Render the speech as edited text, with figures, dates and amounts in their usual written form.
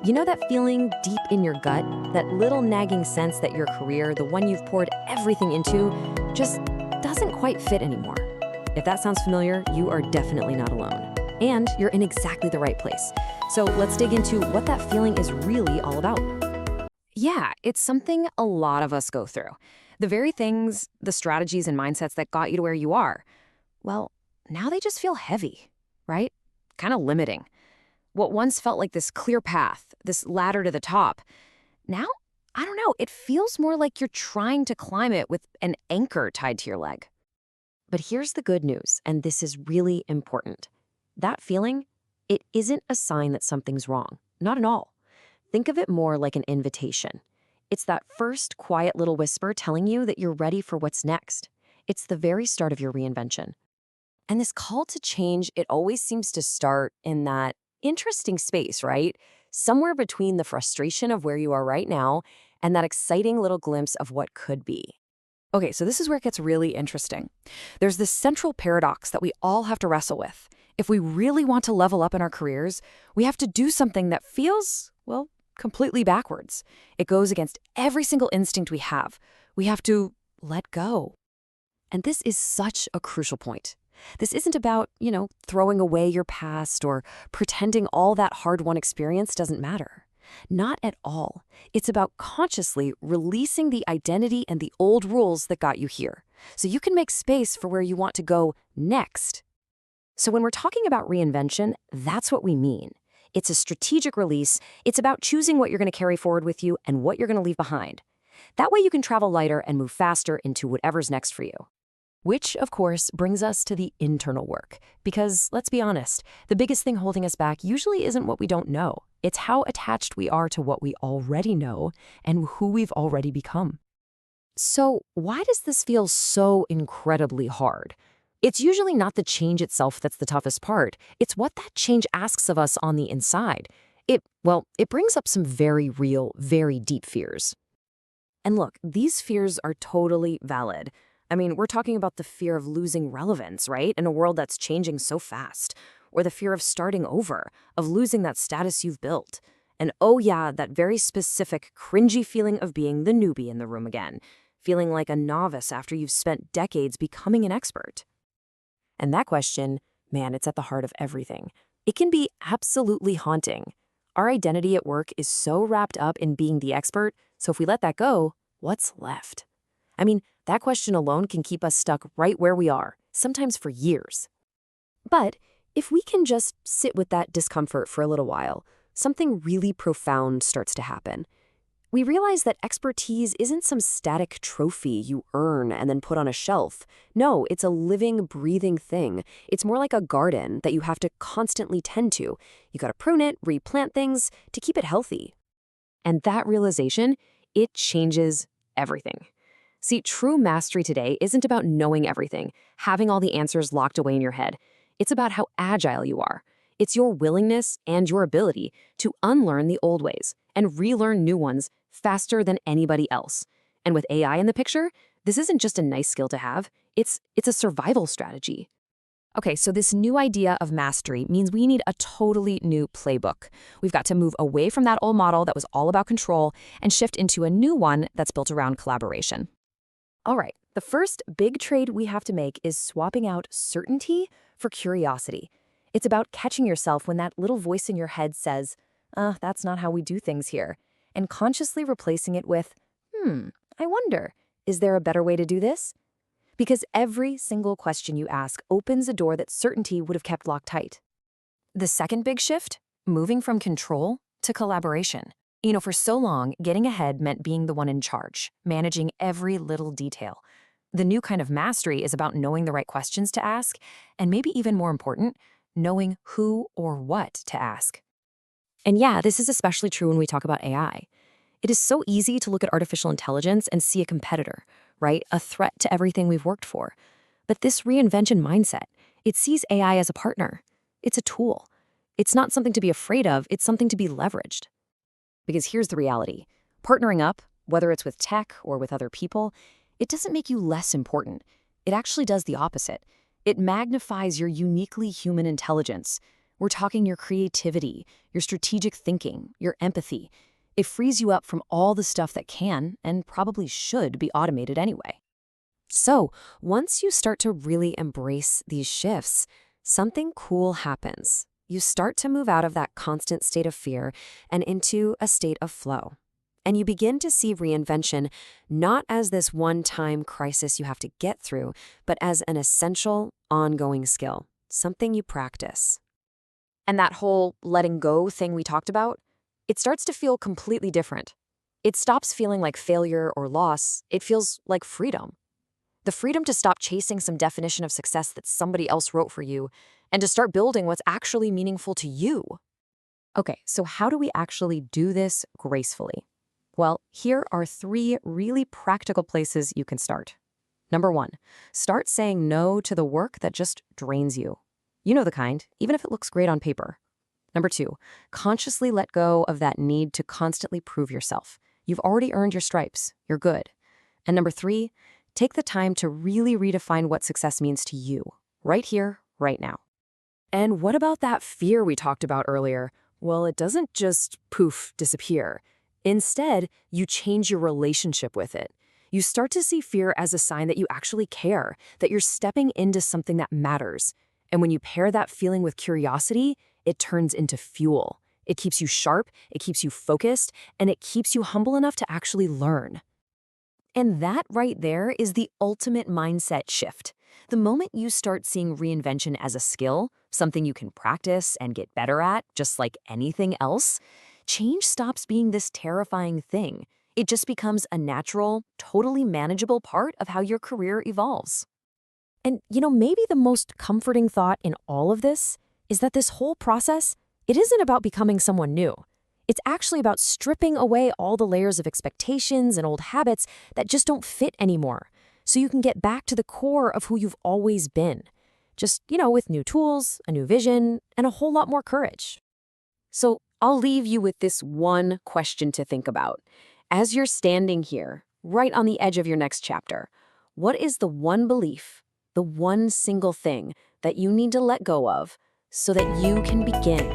You know that feeling deep in your gut? That little nagging sense that your career, the one you've poured everything into, just doesn't quite fit anymore. If that sounds familiar, you are definitely not alone. And you're in exactly the right place. So let's dig into what that feeling is really all about. Yeah, it's something a lot of us go through. The very things, the strategies and mindsets that got you to where you are, well, now they just feel heavy, right? Kind of limiting. What once felt like this clear path, this ladder to the top, now, I don't know, it feels more like you're trying to climb it with an anchor tied to your leg. But here's the good news, and this is really important. That feeling, it isn't a sign that something's wrong. Not at all. Think of it more like an invitation. It's that first quiet little whisper telling you that you're ready for what's next. It's the very start of your reinvention. And this call to change, it always seems to start in that interesting space, right? Somewhere between the frustration of where you are right now and that exciting little glimpse of what could be. Okay, so this is where it gets really interesting. There's this central paradox that we all have to wrestle with. If we really want to level up in our careers, we have to do something that feels, well, completely backwards. It goes against every single instinct we have. We have to let go. And this is such a crucial point. This isn't about, throwing away your past or pretending all that hard-won experience doesn't matter. Not at all. It's about consciously releasing the identity and the old rules that got you here, so you can make space for where you want to go next. So when we're talking about reinvention, that's what we mean. It's a strategic release. It's about choosing what you're going to carry forward with you and what you're going to leave behind. That way you can travel lighter and move faster into whatever's next for you. Which, of course, brings us to the internal work. Because, let's be honest, the biggest thing holding us back usually isn't what we don't know. It's how attached we are to what we already know and who we've already become. So, why does this feel so incredibly hard? It's usually not the change itself that's the toughest part. It's what that change asks of us on the inside. It brings up some very real, very deep fears. And look, these fears are totally valid. I mean, we're talking about the fear of losing relevance, right? In a world that's changing so fast. Or the fear of starting over, of losing that status you've built. And oh yeah, that very specific, cringy feeling of being the newbie in the room again. Feeling like a novice after you've spent decades becoming an expert. And that question, man, it's at the heart of everything. It can be absolutely haunting. Our identity at work is so wrapped up in being the expert, so if we let that go, what's left? I mean, that question alone can keep us stuck right where we are, sometimes for years. But if we can just sit with that discomfort for a little while, something really profound starts to happen. We realize that expertise isn't some static trophy you earn and then put on a shelf. No, it's a living, breathing thing. It's more like a garden that you have to constantly tend to. You gotta prune it, replant things to keep it healthy. And that realization, it changes everything. See, true mastery today isn't about knowing everything, having all the answers locked away in your head. It's about how agile you are. It's your willingness and your ability to unlearn the old ways and relearn new ones faster than anybody else. And with AI in the picture, this isn't just a nice skill to have, it's a survival strategy. Okay, so this new idea of mastery means we need a totally new playbook. We've got to move away from that old model that was all about control and shift into a new one that's built around collaboration. All right, the first big trade we have to make is swapping out certainty for curiosity. It's about catching yourself when that little voice in your head says, that's not how we do things here, and consciously replacing it with, I wonder, is there a better way to do this? Because every single question you ask opens a door that certainty would have kept locked tight. The second big shift, moving from control to collaboration. For so long, getting ahead meant being the one in charge, managing every little detail. The new kind of mastery is about knowing the right questions to ask, and maybe even more important, knowing who or what to ask. And yeah, this is especially true when we talk about AI. It is so easy to look at artificial intelligence and see a competitor, right? A threat to everything we've worked for. But this reinvention mindset, it sees AI as a partner. It's a tool. It's not something to be afraid of, it's something to be leveraged. Because here's the reality. Partnering up, whether it's with tech or with other people, it doesn't make you less important. It actually does the opposite. It magnifies your uniquely human intelligence. We're talking your creativity, your strategic thinking, your empathy. It frees you up from all the stuff that can and probably should be automated anyway. So, once you start to really embrace these shifts, something cool happens. You start to move out of that constant state of fear and into a state of flow. And you begin to see reinvention not as this one-time crisis you have to get through, but as an essential, ongoing skill, something you practice. And that whole letting go thing we talked about, it starts to feel completely different. It stops feeling like failure or loss. It feels like freedom. The freedom to stop chasing some definition of success that somebody else wrote for you and to start building what's actually meaningful to you. Okay, so how do we actually do this gracefully? Well, here are 3 really practical places you can start. Number 1, start saying no to the work that just drains you. You know the kind, even if it looks great on paper. Number 2, consciously let go of that need to constantly prove yourself. You've already earned your stripes. You're good. And number 3, take the time to really redefine what success means to you, right here, right now. And what about that fear we talked about earlier? Well, it doesn't just poof, disappear. Instead, you change your relationship with it. You start to see fear as a sign that you actually care, that you're stepping into something that matters. And when you pair that feeling with curiosity, it turns into fuel. It keeps you sharp, it keeps you focused, and it keeps you humble enough to actually learn. And that right there is the ultimate mindset shift. The moment you start seeing reinvention as a skill, something you can practice and get better at, just like anything else, change stops being this terrifying thing. It just becomes a natural, totally manageable part of how your career evolves. And, maybe the most comforting thought in all of this is that this whole process, it isn't about becoming someone new. It's actually about stripping away all the layers of expectations and old habits that just don't fit anymore, so you can get back to the core of who you've always been. Just, with new tools, a new vision, and a whole lot more courage. So I'll leave you with this one question to think about. As you're standing here, right on the edge of your next chapter, what is the one belief, the one single thing that you need to let go of so that you can begin